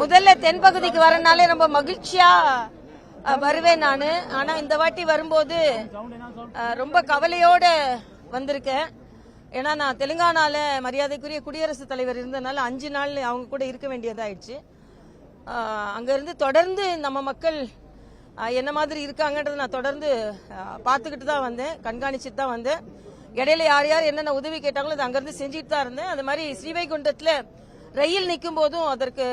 முதல்ல தென்பகுதிக்கு வரனாலே ரொம்ப மகிழ்ச்சியா வருவேன் நானு. ஆனா இந்த வாட்டி வரும்போது ரொம்ப கவலையோட வந்திருக்கேன். ஏன்னா நான் தெலுங்கானால மரியாதைக்குரிய குடியரசுத் தலைவர் இருந்தனால 5 நாள் அவங்க கூட இருக்க வேண்டியதாயிடுச்சு. அங்க இருந்து தொடர்ந்து நம்ம மக்கள் என்ன மாதிரி இருக்காங்கன்றத நான் தொடர்ந்து பார்த்துக்கிட்டு தான் வந்தேன், கண்காணிச்சுட்டு தான் வந்தேன். இடையில யார் யார் என்னென்ன உதவி கேட்டாங்களோ அது அங்கிருந்து செஞ்சுட்டு தான் இருந்தேன். அது மாதிரி ஸ்ரீவைகுண்டத்துல ரயில் நிற்கும் போதும் அதற்கு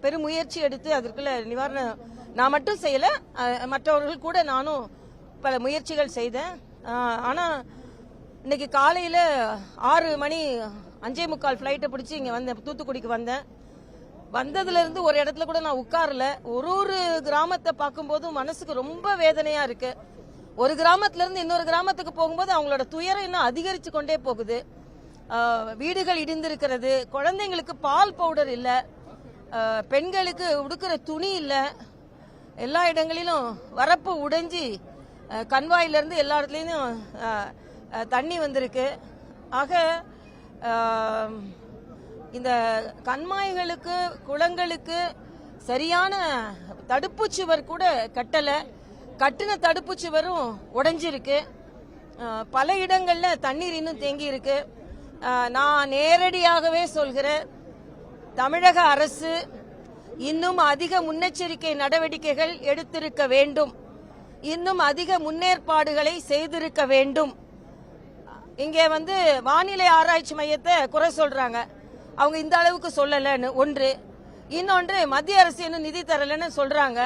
பெரும் முயற்சி எடுத்து அதற்குள்ள நிவாரணம் நான் மட்டும் செய்யல, மற்றவர்கள் கூட நானும் பல முயற்சிகள் செய்தேன். ஆனா இன்னைக்கு காலையில 6 மணி 5:45 ஃபிளைட்டை பிடிச்சி இங்க வந்தேன், தூத்துக்குடிக்கு வந்தேன். வந்ததுல இருந்து ஒரு இடத்துல கூட நான் உட்காரல. ஒரு கிராமத்தை பார்க்கும்போது மனசுக்கு ரொம்ப வேதனையா இருக்கு. ஒரு கிராமத்துல இருந்து இன்னொரு கிராமத்துக்கு போகும்போது அவங்களோட துயரம் இன்னும் அதிகரிச்சு கொண்டே போகுது. வீடுகள் இடிந்திருக்கிறது, குழந்தைங்களுக்கு பால் பவுடர் இல்ல, பெண்களுக்கு உடுக்கிற துணி இல்ல, எல்லா இடங்களிலும் வரப்பு உடைஞ்சி கண்வாயில இருந்து எல்லா இடத்துலயும் தண்ணி வந்திருக்கு. ஆக இந்த கண்மாய்களுக்கு குளங்களுக்கு சரியான தடுப்பு சுவர் கூட கட்டல, கட்டின தடுப்பு சுவரும் உடைஞ்சிருக்கு. பல இடங்கள்ல தண்ணீர் இன்னும் தேங்கி இருக்கு. நான் நேரடியாகவே சொல்கிறேன், தமிழக அரசு இன்னும் அதிக முன்னெச்சரிக்கை நடவடிக்கைகள் எடுத்திருக்க வேண்டும், இன்னும் அதிக முன்னேற்பாடுகளை செய்திருக்க வேண்டும். இங்கே வானிலை ஆராய்ச்சி மையத்தை குறை சொல்றாங்க, அவங்க இந்த அளவுக்கு சொல்லலன்னு ஒன்று. இன்னொன்று, மத்திய அரசு இன்னும் நிதி தரலன்னு சொல்றாங்க.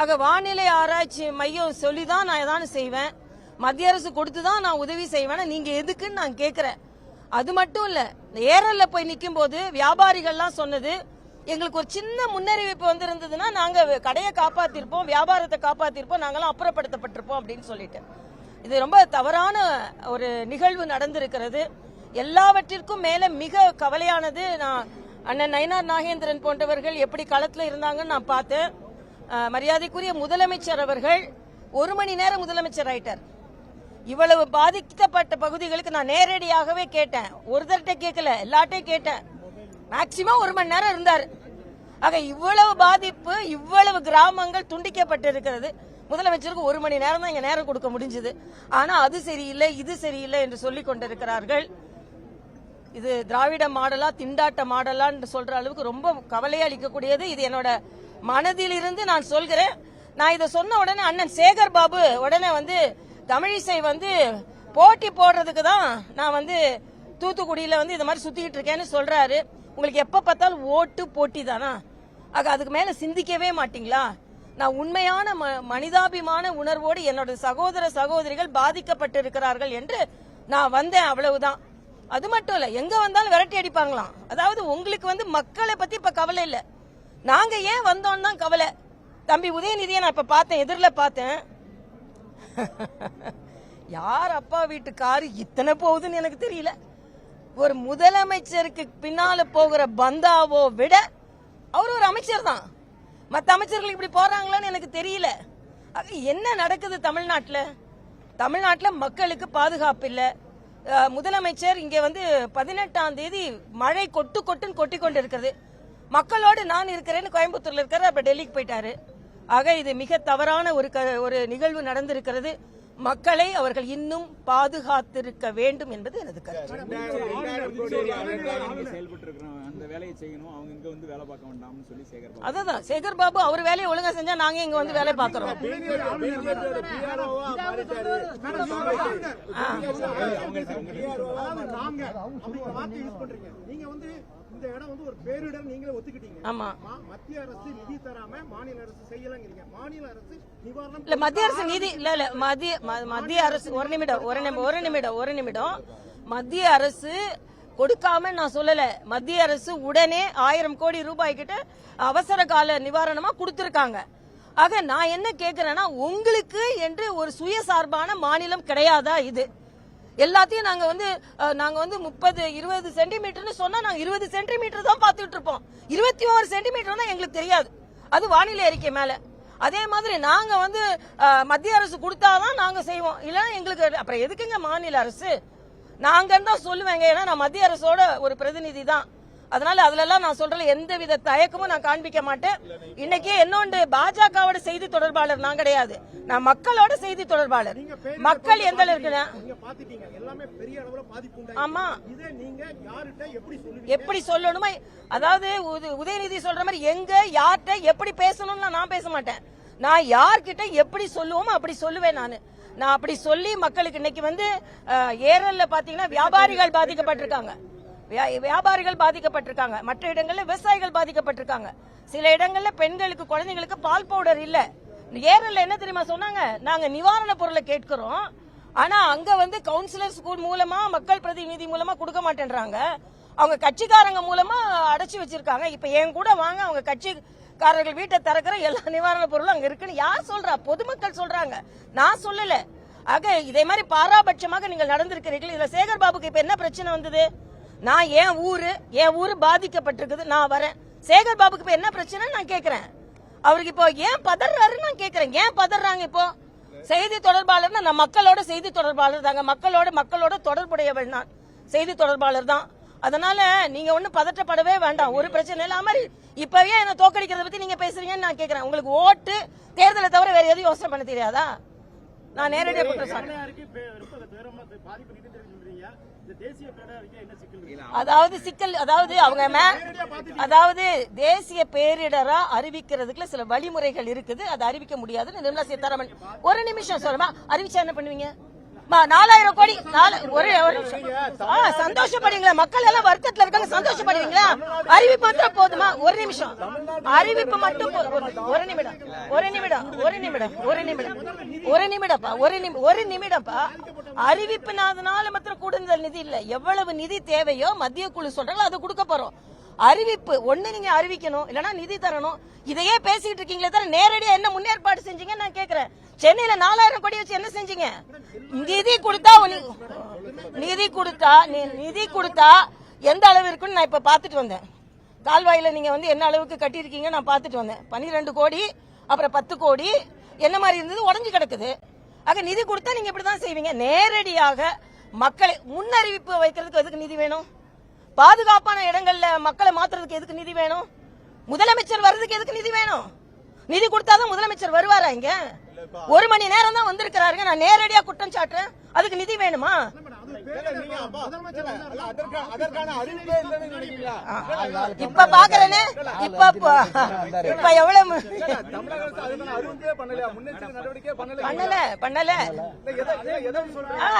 ஆக வானிலை ஆராய்ச்சி மையம் சொல்லிதான் நான் ஏதாவது செய்வேன், மத்திய அரசு கொடுத்துதான் நான் உதவி செய்வேன், நீங்க எதுக்குன்னு நான் கேட்கிறேன். அது மட்டும் இல்ல, ஏரல்ல போய் நிக்கும் போது வியாபாரிகள்லாம் சொன்னது, எங்களுக்கு ஒரு சின்ன முன்னறிவிப்பு வந்திருந்ததுன்னா நாங்க கடையை காப்பாத்திருப்போம், வியாபாரத்தை காப்பாத்திருப்போம், நாங்கெல்லாம் அப்புறப்படுத்தப்பட்டிருப்போம் அப்படின்னு சொல்லிட்டு. இது ரொம்ப தவறான ஒரு நிகழ்வு நடந்திருக்கிறது. எல்லாவற்றிற்கும் மேல மிக கவலையானது, நான் அண்ணன் நயினார் நாகேந்திரன் போன்றவர்கள் எப்படி களத்துல இருந்தாங்கன்னு நான் பார்த்தேன். மரியாதைக்குரிய முதலமைச்சர் அவர்கள் 1 மணி நேரம் முதலமைச்சர் ஆயிட்டார். இவ்வளவு பாதிக்கப்பட்ட பகுதிகளுக்கு நான் நேரடியாகவே கேட்டேன், ஒருத்தர்கிட்ட கேட்கல, எல்லாட்டையும் கேட்டேன். மேக்சிமம் 1 மணி நேரம் இருந்தார். ஆக இவ்வளவு பாதிப்பு, இவ்வளவு கிராமங்கள் துண்டிக்கப்பட்டிருக்கிறது. முதலமைச்சருக்கு 1 மணி நேரம் தான் இங்க நேரம் கொடுக்க முடிஞ்சது. ஆனா அது சரியில்லை, இது சரியில்லை என்று சொல்லிக் கொண்டிருக்கிறார்கள். இது திராவிட மாடலா திண்டாட்ட மாடலான்னு சொல்ற அளவுக்கு ரொம்ப கவலையா அளிக்கக்கூடியது. இது என்னோட மனதில் இருந்து நான் சொல்கிறேன். நான் இதை சொன்ன உடனே அண்ணன் சேகர் பாபு உடனே தமிழிசை போட்டி போடுறதுக்கு தான் நான் தூத்துக்குடியில இது மாதிரி சுத்திக்கிட்டு இருக்கேன்னு சொல்றாரு. உங்களுக்கு எப்ப பார்த்தாலும் ஓட்டு போட்டி தானா? ஆக அதுக்கு மேல சிந்திக்கவே மாட்டீங்களா? நான் உண்மையான மனிதாபிமான உணர்வோடு என்னோட சகோதர சகோதரிகள் பாதிக்கப்பட்டிருக்கிறார்கள் என்று நான் வந்தேன், அவ்வளவுதான். அது மட்டும் இல்ல, எங்க வந்தாலும் விரட்டி அடிப்பாங்களாம். அதாவது உங்களுக்கு மக்களை பத்தி இப்ப கவலை இல்ல, நாங்க ஏன் வந்தோம்னு தான் கவலை. தம்பி உதயநிதியை நான் இப்ப பார்த்தேன், எதிரில் பார்த்தேன். யார் அப்பா வீட்டு காரு இத்தனை போகுதுன்னு எனக்கு தெரியல. ஒரு முதலமைச்சருக்கு பின்னால போகிற பந்தாவோ விட அவர் ஒரு அமைச்சர் தான். மற்ற அமைச்சர்கள் இப்படி போறாங்களான்னு எனக்கு தெரியல. என்ன நடக்குது தமிழ்நாட்டுல? தமிழ்நாட்டுல மக்களுக்கு பாதுகாப்பு இல்ல. முதலமைச்சர் இங்க 18ஆம் தேதி மழை கொட்டுன்னு கொட்டி கொண்டு இருக்கிறது. மக்களோடு நான் இருக்கிறேன்னு கோயம்புத்தூர்ல இருக்கிற, அப்ப டெல்லிக்கு போயிட்டாரு. ஆக இது மிக தவறான ஒரு நிகழ்வு நடந்திருக்கிறது. மக்களை அவர்கள் இன்னும் பாதுகாத்திருக்க வேண்டும் என்பது எனது கருத்து. அதான் சேகர் பாபு அவர் வேலையை ஒழுங்கா செஞ்சா நாங்க இங்க வேலை பார்க்கிறோம். இந்த இடம் ஒரு பேரிடர் நீங்களே ஒத்துக்கிட்டீங்க. ஆமா, மத்திய அரசு நிதி தராம மாநில அரசு செய்யலங்கறீங்க. மாநில அரசு நிவாரணம் இல்ல, மத்திய அரசு நிதி இல்ல மத்திய அரசு ஒரு நிமிடம் மத்திய அரசு கொடுக்காம நான் சொல்லல. மத்திய அரசு உடனே 1000 கோடி ரூபாய் கிட்ட அவசர கால நிவாரணமா கொடுத்திருக்காங்க. ஆக நான் என்ன கேக்குறேன்னா, உங்களுக்கு என்று ஒரு சுயசார்பான மாநிலம் கிடையாதா? இது எல்லாத்தையும் நாங்க 30-20 சென்டிமீட்டர்னு சொன்னா நாங்க 20 சென்டிமீட்டர் தான் பாத்துட்டு இருப்போம். 21 சென்டிமீட்டர் எங்களுக்கு தெரியாது. அது வானிலை அறிக்கை மேல. அதே மாதிரி நாங்க மத்திய அரசு கொடுத்தாதான் நாங்க செய்வோம், இல்லன்னா எங்களுக்கு அப்புறம் எதுக்குங்க மாநில அரசு? நாங்க தான் சொல்லுவேங்க, ஏன்னா நான் மத்திய அரசோட ஒரு பிரதிநிதி தான். அதனால அதுல எல்லாம் நான் சொல்றேன் எந்த வித தயக்கமும் நான் காண்பிக்க மாட்டேன். இன்னைக்கு என்னோட பாஜகவோட செய்தி தொடர்பாளர் நான் கிடையாது, நான் மக்களோட செய்தி தொடர்பாளர். மக்கள் எந்த ஆமா எப்படி சொல்லணுமா, அதாவது உதயநிதி சொல்ற மாதிரி எங்க யார்கிட்ட எப்படி பேசணும்னு நான் பேச மாட்டேன். நான் யார்கிட்ட எப்படி சொல்லுவோமோ அப்படி சொல்லுவேன். நான் அப்படி சொல்லி மக்களுக்கு இன்னைக்கு வந்து ஏரல்ல பாத்தீங்கன்னா வியாபாரிகள் பாதிக்கப்பட்டிருக்காங்க, மற்ற இடங்கள்ல விவசாயிகள் பாதிக்கப்பட்டிருக்காங்க, சில இடங்கள்ல பெண்களுக்கு குழந்தைகளுக்கு பால் பவுடர் இல்ல. ஏரல்ல என்ன தெரியுமா சொன்னாங்க, நாங்க நிவாரண பொருளை கேட்கிறோம், ஆனா அங்க வந்து கவுன்சிலர் ஸ்கூல் மூலமா மக்கள் பிரதிநிதி மூலமா கொடுக்க மாட்டேன்றாங்க, அவங்க கட்சிக்காரங்க மூலமா அடைச்சு வச்சிருக்காங்க. இப்ப என் கூட வாங்க, அவங்க கட்சிக்காரர்கள் வீட்டை திறக்கிற எல்லா நிவாரண பொருளும் அங்க இருக்குன்னு யார் சொல்றா? பொதுமக்கள் சொல்றாங்க, நான் சொல்லல. ஆக இதே மாதிரி பாராபட்சமாக நீங்கள் நடந்திருக்கிறீர்கள். இதுல சேகர் பாபுக்கு இப்ப என்ன பிரச்சனை வந்தது? நான் என் ஊரு பாதிக்கப்பட்டிருக்குது, நான் வரேன். சேகர் பாபுக்கு இப்ப என்ன பிரச்சனை நான் கேக்குறேன். அவருக்கு இப்போ ஏன் பதறாருன்னு நான் கேக்குறேன். ஏன் பதறாங்க? இப்போ செய்தி தொடர்பாளர் நான் மக்களோட செய்தி தொடர்பாளர் தாங்க, மக்களோட தொடர்புடையவள் நான், செய்தி தொடர்பாளர் தான். அதனால நீங்க ஒன்னும் பதற்றப்படவே வேண்டாம், ஒரு பிரச்சனை இல்ல. மாதிரி இப்பவே என்ன தோக்கடிக்கிறத பத்தி நீங்க பேசுறீங்கன்னு நான் கேக்குறேன். உங்களுக்கு ஓட்டு தேர்தலை தவிர வேற எதையும் யோசனை பண்ண தெரியாதா? நான் நேரடியாக குற்றம் சாட்டுறேன். அதாவது தேசிய பேரிடரா அறிவிக்கிறதுக்குள்ள சில வழிமுறைகள் இருக்குது, அதை அறிவிக்க முடியாது. நிர்மலா சீதாராமன் ஒரு நிமிஷம் சொல்லுமா, அறிவிச்சா என்ன பண்ணுவீங்க? 4000 கோடி சந்தோஷப்படுவீங்களா? மக்கள் எல்லாம் வருத்தத்துல இருக்காங்க, சந்தோஷப்படுவீங்களா? அறிவிப்பு வந்து போதுமா? ஒரு நிமிஷம், அறிவிப்பு மட்டும் ஒரு நிமிடம்ப்பா. அறிவிப்புனால மாத்திரம் கூடுதல் நிதி இல்ல, எவ்வளவு நிதி தேவையோ மத்திய குழு சொல்றாங்களோ அதை கொடுக்க போறோம். அறிவிப்பு ஒண்ணு நீங்க அறிவிக்கணும், இல்லன்னா நிதி தரணும். இதையே பேசிட்டு இருக்கீங்களே தவிர நேரடியா என்ன முன்னேற்பாடு செஞ்சீங்க நான் கேக்குறேன். சென்னையில 4000 கோடி வச்சு என்ன செஞ்சீங்க? நிதி கொடுத்தா எந்த அளவு இருக்குன்னு நான் இப்ப பாத்துட்டு வந்தேன். கால்வாயில நீங்க வந்து என்ன அளவுக்கு கட்டிருக்கீங்க நான் பாத்துட்டு வந்தேன். 12 கோடி அப்புறம் 10 கோடி என்ன மாதிரி இருந்தது, உடஞ்சு கிடக்குது. ஆக நிதி கொடுத்தா நீங்க இப்படிதான் செய்வீங்க. நேரடியாக மக்களை முன்னறிவிப்பு வைக்கிறதுக்கு எதுக்கு நிதி வேணும்? பாதுகாப்பான இடங்கள்ல மக்களை மாத்துறதுக்கு எதுக்கு நிதி வேணும்? முதலமைச்சர் வர்றதுக்கு எதுக்கு நிதி வேணும்? நிதி கொடுத்தாதான் முதலமைச்சர் வருவாரா? இங்க 1 மணி நேரம் தான் வந்திருக்கிறாருங்க. நான் நேரடியா குற்றம் சாட்டுறேன், அதுக்கு நிதி வேணுமா? இப்ப பாக்குறேன்னு இப்ப எவ்வளவு பண்ணல.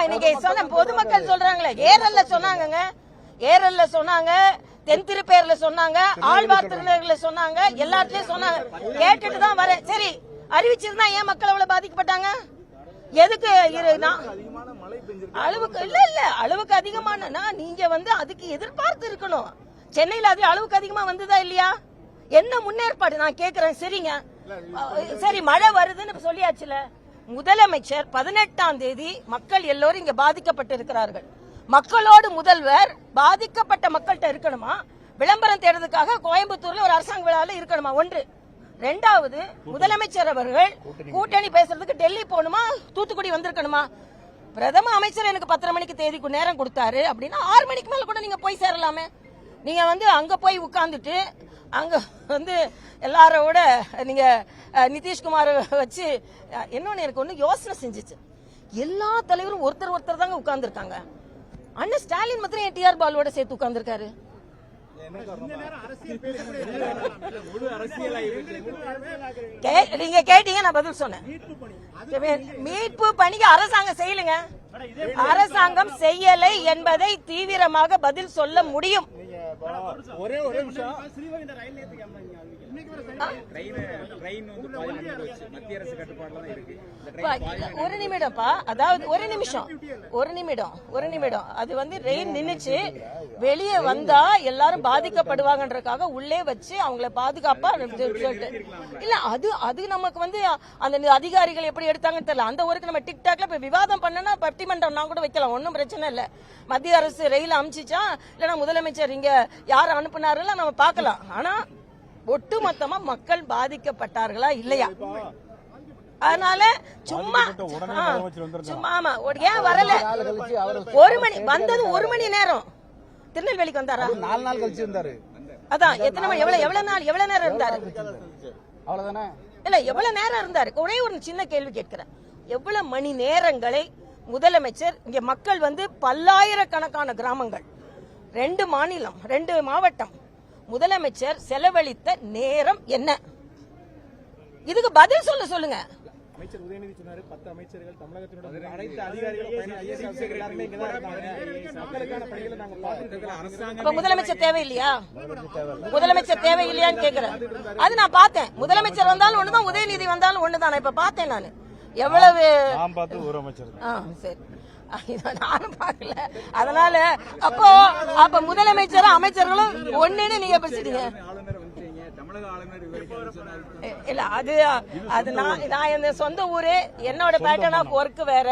இன்னைக்கு சொன்ன பொதுமக்கள் சொல்றாங்களே, ஏரல்ல சொன்னாங்க, தென் திருப்பேர்ல சொன்னாங்க, ஆழ்வார் திருநகர்ல சொன்னாங்க, எல்லாத்துலயும் சொன்னாங்க. கேட்டுட்டு தான் வரேன். சரி, அறிவிச்சிருந்தா ஏன் மக்கள் அவ்வளவு பாதிக்கப்பட்டாங்க? எதுக்கு? அளவுக்கு இல்ல அளவுக்கு அதிகமான நீங்க வந்து அதுக்கு எதிர்பார்த்து இருக்கணும். சென்னையில அது அளவுக்கு அதிகமா வந்ததா இல்லையா? என்ன முன்னேற்பாடு நான் கேக்குறேன். சரிங்க, சரி மழை வருதுன்னு சொல்லியாச்சுல. முதலமைச்சர் 18ஆம் தேதி மக்கள் எல்லோரும் இங்க பாதிக்கப்பட்டு இருக்கிறார்கள். மக்களோடு முதல்வர் பாதிக்கப்பட்ட மக்கள்கிட்ட இருக்கணுமா? விளம்பரம் தேடுறதுக்காக கோயம்புத்தூர்ல ஒரு அரசாங்க விழாவில் இருக்கணுமா? ஒன்று. ரெண்டாவது, முதலமைச்சர் அவர்கள் கூட்டணி பேசுறதுக்கு டெல்லி போகணுமா, தூத்துக்குடி வந்திருக்கணுமா? பிரதம அமைச்சர் எனக்கு 10:30 மணிக்கு தேதிக்கு நேரம் கொடுத்தாரு அப்படின்னா 6 மணிக்கு மேல கூட நீங்க போய் சேரலாமே. நீங்க வந்து அங்க போய் உட்கார்ந்துட்டு அங்க வந்து எல்லாரோட நீங்க நிதிஷ்குமார் வச்சு இன்னொன்னு எனக்கு ஒண்ணு யோசனை செஞ்சிச்சு. எல்லா தலைவரும் ஒருத்தர் தாங்க உட்கார்ந்து இருக்காங்க. அண்ணன் ஸ்டாலின் மாத்திரம் என்டிஆர் பாலுவோட சேர்த்து உட்கார்ந்து இருக்காரு. நீங்க கேட்டீங்க, நான் பதில் சொன்னேன். மீட்பு பணிக்கு அரசாங்கம் செய்யலுங்க, அரசாங்கம் செய்யலை என்பதை தீவிரமாக பதில் சொல்ல முடியும். ஒரே நிமிஷம், ஒரு நிமிடம்ப்பா, அதாவது ஒரு நிமிடம் அது வந்து ரெயின் நின்னுச்சு, வெளியே வந்தா எல்லாரும் பாதிக்கப்படுவாங்கன்றதுக்காக உள்ளே வச்சு அவங்கள பாதுகாப்பா இல்ல. அது நமக்கு வந்து அந்த அதிகாரிகள் எப்படி எடுத்தாங்கன்னு தெரியல. அந்த ஊருக்கு நம்ம டிக்டாக்ல போய் விவாதம் பண்ணனா பட்டிமன்றம் நான் கூட வைக்கலாம், ஒன்னும் பிரச்சனை இல்ல. மத்திய அரசு ரயில் அனுப்பிச்சா இல்லன்னா முதலமைச்சர் இங்க யார் அனுப்புனாரு நம்ம பார்க்கலாம். ஆனா ஒட்டுமொத்தமா மக்கள் பாதிக்கப்பட்டார்களா இல்லையா? அதனால சும்மா ஏன் வரல? 1 மணி வந்தது, 1 மணி நேரம் திருநெல்வேலிக்கு வந்தாரா? 4 நாள் கழிச்சு இருந்தாரு. அதான் எத்தனை மணி, எவ்வளவு நேரம் இருந்தாரு? அவ்வளவுதானே? இல்ல எவ்வளவு நேரம் இருந்தாரு? ஒரே ஒரு சின்ன கேள்வி கேட்கிறேன். எவ்வளவு மணி நேரங்களை முதலமைச்சர், இங்க மக்கள் பல்லாயிரக்கணக்கான கிராமங்கள், 2 மாநிலம், 2 மாவட்டம், முதலமைச்சர் செலவழித்த நேரம் என்ன? இதுக்கு பதில் சொல்லுங்க. அமைச்சர் உதயநிதி சொன்னாரு 10 அமைச்சர்கள் தமிழகத்தினுடைய அனைத்து அதிகாரிகளும் எல்லாருமே இங்கதான் இருக்காங்க. மக்களுக்கான பணிகளை நாங்க பார்த்துட்டு இருக்கோம். இப்ப முதலமைச்சர் தேவையில்லையா? முதலமைச்சர் தேவையில்லையான்னு கேக்குறேன். அது நான் பார்த்தேன். முதலமைச்சர் வந்தாலும் ஒண்ணுதான், உதயநிதி வந்தாலும் ஒண்ணுதான். இப்ப பார்த்தேன் நான் எவ்வளவு. நான் பார்த்து ஒரு அமைச்சர். சரி, நானும் பார்க்கல. அதனால அப்ப முதலமைச்சரும் அமைச்சர்களும் ஒண்ணுன்னு நீங்க பேசிட்டீங்க. இல்ல அது நான் என் சொந்த ஊரு, என்னோட பேட்டர்ன் ஆஃப் ஒர்க் வேற.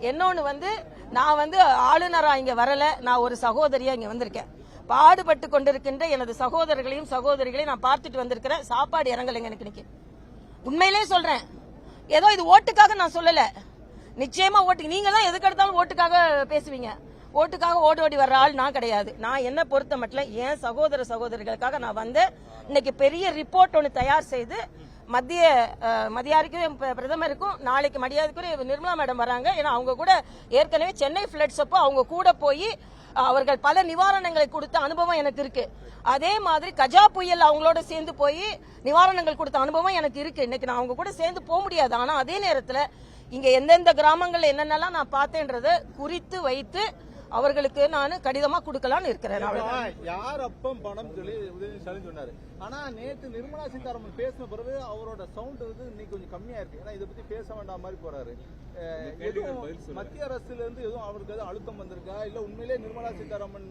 இன்னொன்னு நான் ஆளுநரா இங்க வரல, நான் ஒரு சகோதரியா இங்க வந்திருக்கேன். பாடுபட்டு கொண்டிருக்கின்ற எனது சகோதரர்களையும் சகோதரிகளையும் நான் பார்த்துட்டு வந்திருக்கிறேன். சாப்பாடு இறங்கலைங்க எனக்கு இன்னைக்கு. உண்மையிலே சொல்றேன். ஏதோ இது ஓட்டுக்காக நான் சொல்லல. நிச்சயமா ஓட்டு, நீங்க தான் எதுக்கு எடுத்தாலும் ஓட்டுக்காக பேசுவீங்க. ஓட்டுக்காக ஓடி வர்ற ஆள் நான் கிடையாது. நான் என்ன பொறுத்த மட்டும் என் சகோதர சகோதரிகளுக்காக நான் இன்னைக்கு பெரிய ரிப்போர்ட் ஒன்று தயார் செய்து மத்தியாருக்கும் பிரதமருக்கும் நாளைக்கு மரியாதைக்குரிய நிர்மலா மேடம் வராங்க. ஏன்னா அவங்க கூட ஏற்கனவே சென்னை பிளட்ஸ் அப்போ அவங்க கூட போய் அவர்கள் பல நிவாரணங்களை கொடுத்த அனுபவம் எனக்கு இருக்கு. அதே மாதிரி கஜா புயல் அவங்களோட சேர்ந்து போய் நிவாரணங்கள் கொடுத்த அனுபவம் எனக்கு இருக்கு. இன்னைக்கு நான் அவங்க கூட சேர்ந்து போக முடியாது. ஆனா அதே நேரத்தில் இங்க எந்தெந்த கிராமங்கள்ல என்னென்னலாம் நான் பார்த்தேன்றத குறித்து வைத்து அவர்களுக்கு நான் கடிதமா கொடுக்கலாம்னு இருக்கிறேன். யார் அப்பம் பணம் சொல்லி உதயநிதி ஸ்டாலின் சொன்னாரு. ஆனா நேற்று நிர்மலா சீதாராமன் பேசின பிறகு அவரோட சவுண்ட் இன்னைக்கு கொஞ்சம் கம்மியா இருக்கு. ஏன்னா இதை பத்தி பேச வேண்டாம் மாதிரி போறாரு. மத்திய அரசுல இருந்து எதுவும் அவருக்கு எதுவும் அழுத்தம் வந்திருக்கா, இல்ல உண்மையிலே நிர்மலா சீதாராமன்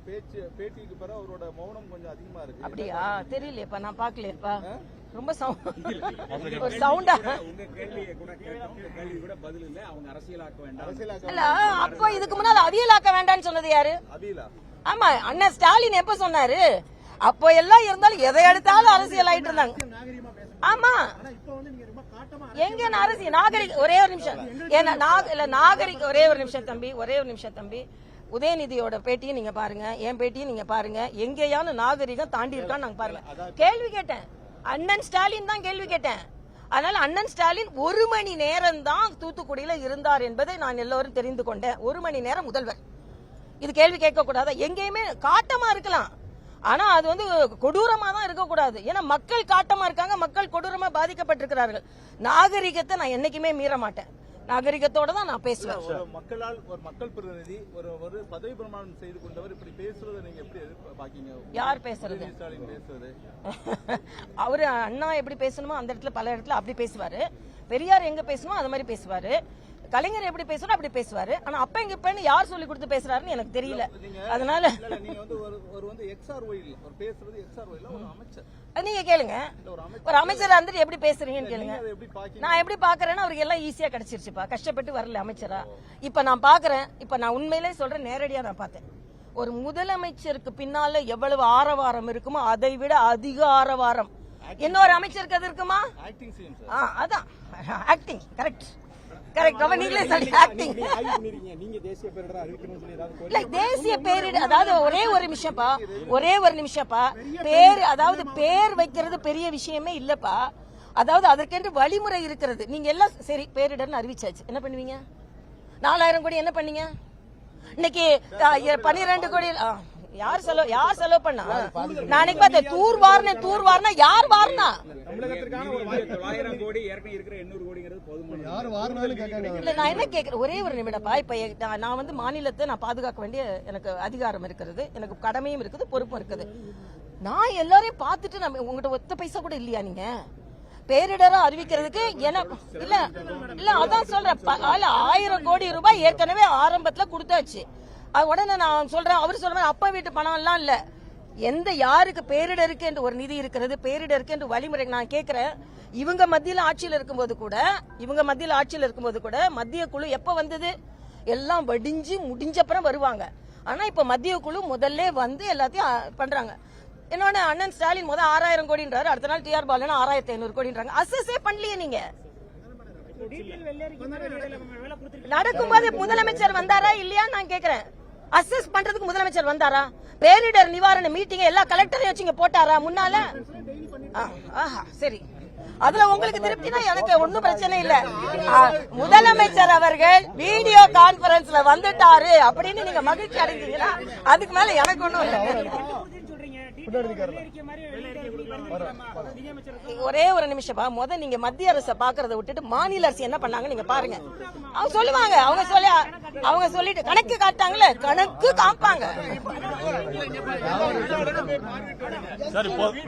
பேட்டிக்கு பிறகு அவரோட மௌனம் கொஞ்சம் அதிகமா இருக்கு? அப்படியா தெரியலையப்பா, நான் பாக்கலையப்பா. ரொம்ப ஒரு சவுண்டா அப்போ இதுக்கு முன்னால அவியலாக்க வேண்டாம்னு சொன்னது யாரு? ஆமா, அண்ணன் ஸ்டாலின் எப்ப சொன்னாரு? அப்போ எல்லாம் இருந்தாலும் எதை எடுத்தாலும் அரசியல் ஆயிட்டு இருந்தாங்க. ஆமா, எங்க அரசியல் நாகரிக? ஒரே ஒரு நிமிஷம், நாகரிக ஒரே ஒரு நிமிஷம் தம்பி, ஒரே ஒரு நிமிஷம் தம்பி. உதயநிதியோட பேட்டியும் நீங்க பாருங்க, என் பேட்டியும் நீங்க பாருங்க. எங்கேயாவது நாகரிகம் தாண்டி இருக்கான்னு நாங்க பாருங்க. கேள்வி கேட்டேன், அண்ணன் ஸ்டாலின் தான் கேள்வி கேட்டேன். அதனால அண்ணன் ஸ்டாலின் 1 மணி நேரம் தான் தூத்துக்குடியில இருந்தார் என்பதை நான் எல்லோரும் தெரிந்து கொண்டேன். 1 மணி நேரம் முதல்வர். இது கேள்வி கேட்க கூடாது. எங்கேயுமே காட்டமா இருக்கலாம், ஆனா அது கொடூரமா தான் இருக்கக்கூடாது. ஏன்னா மக்கள் காட்டமா இருக்காங்க, மக்கள் கொடூரமா பாதிக்கப்பட்டிருக்கிறார்கள். நாகரிகத்தை நான் என்னைக்குமே மீற மாட்டேன். நாகரிகத்தோட தான் நான் பேசுவேன். மக்களால் ஒரு மக்கள் பிரதிநிதி ஒரு பதவி பிரமாணம் செய்து கொண்டவர் இப்படி பேசுறதை நீங்க எப்படி பாக்கீங்க? யார் பேசுறது? ஸ்டாலின் பேசுறது. அவரு அண்ணா எப்படி பேசணுமோ அந்த இடத்துல பல இடத்துல அப்படி பேசுவாரு. பெரியார் எங்க பேசணுமோ அது மாதிரி பேசுவாரு. கலைஞர் எப்படி பேசுறோம் அப்படி பேசுவாரு. ஆனா அப்ப இங்க இப்ப யார் சொல்லி கொடுத்து பேசுறாருன்னு எனக்கு தெரியல. அதனால நீங்க ஒரு XRY ஒரு பேசுறது XRY ஒரு அமைச்சர், நீங்க கேளுங்க. ஒரு அமைச்சரா இருந்துட்டு எப்படி பேசுறீங்கன்னு கேளுங்க. நான் எப்படி பாக்குறேன்னா அவருக்கு எல்லாம் ஈஸியா கிடைச்சிருச்சுப்பா, கஷ்டப்பட்டு வரல அமைச்சரா. இப்ப நான் பாக்குறேன், இப்ப நான் உண்மையிலே சொல்றேன், நேரடியா நான் பார்த்தேன். ஒரு முதலமைச்சருக்கு பின்னால எவ்வளவு ஆரவாரம் இருக்குமோ அதை விட அதிக ஆரவாரம் இன்னொரு அமைச்சருக்கு அது இருக்குமா? அதான் ஆக்டிங். கரெக்ட். தேசிய பேரிடர் அதாவது ஒரே ஒரு நிமிஷப்பா, பேர் வைக்கிறது பெரிய விஷயமே இல்லப்பா. அதாவது அதற்கென்று வழிமுறை இருக்கிறது. நீங்க எல்லாம் சரி பேரிடர்னு அறிவிச்சாச்சு, என்ன பண்ணுவீங்க? 4000 கோடி என்ன பண்ணீங்க? இன்னைக்கு 12 கோடி யார் செலவு பண்ணா? நாளைக்கு பார்த்தேன் தூர்வார்னா யார் வார்னா? நான் என்ன கேக்குறேன், ஒரே ஒரு நிமிடப்பா. இப்ப நான் மாநிலத்தை நான் பாதுகாக்க வேண்டிய எனக்கு அதிகாரம் இருக்கிறது, எனக்கு கடமையும் இருக்குது, பொறுப்பும் இருக்குது. நான் எல்லாரையும் பார்த்துட்டு நம்ம உங்ககிட்ட ஒத்த பைசா கூட இல்லையா? நீங்க பேரிடரா அறிவிக்கிறதுக்கு இல்ல அதான் சொல்றேன். 1000 கோடி ரூபாய் ஏற்கனவே ஆரம்பத்துல கொடுத்தாச்சு. உடனே நான் சொல்றேன், அவர் சொல்றேன் அப்பா வீட்டு பணம் எல்லாம் இல்ல. யாருக்கு பேரிடருக்கு என்று ஒரு நிதி இருக்கிறது, பேரிடருக்கு என்று வழிமுறை. நான் கேட்கிறேன், இவங்க மத்தியில் ஆட்சியில் இருக்கும்போது கூட மத்திய குழு எப்ப வந்தது? எல்லாம் வடிஞ்சு முடிஞ்சப்பறம் வருவாங்க. ஆனா இப்ப மத்திய குழு முதல்ல எல்லாத்தையும் பண்றாங்க. இன்னொன்னு அண்ணன் ஸ்டாலின் 6000 கோடின்றாரு, அடுத்த நாள் டிஆர் பாலு 6500 கோடின்றாங்க. அசஸே பண்ணலையே நீங்க. நடக்கும்போது முதலமைச்சர் வந்தாரா இல்லையா நான் கேக்குறேன். அசஸ் பண்றதுக்கு முதலமைச்சர் வந்தாரா? பேரிடர் நிவாரண மீட்டிங் எல்லா கலெக்டரையும் வச்சு போட்டாரா முன்னால? ஆஹா, சரி, அதுல உங்களுக்கு திருப்தினா எனக்கு ஒன்னும் பிரச்சனை இல்ல. முதலமைச்சர் அவர்கள் வீடியோ கான்பரன்ஸ்ல வந்துட்டாரு அப்படின்னு நீங்க மகிழ்ச்சி அடைஞ்சீங்களா? அதுக்கு மேல எனக்கு ஒண்ணும் இல்ல. ஒரே ஒரு நிமிஷம் நீங்க மத்திய அரசை பாக்குறத விட்டுட்டு மாநில அரசு என்ன பண்ணாங்க நீங்க பாருங்க. அவங்க சொல்லுவாங்க, அவங்க சொல்லிட்டு கணக்கு காட்டாங்கல்ல, கணக்கு காப்பாங்க.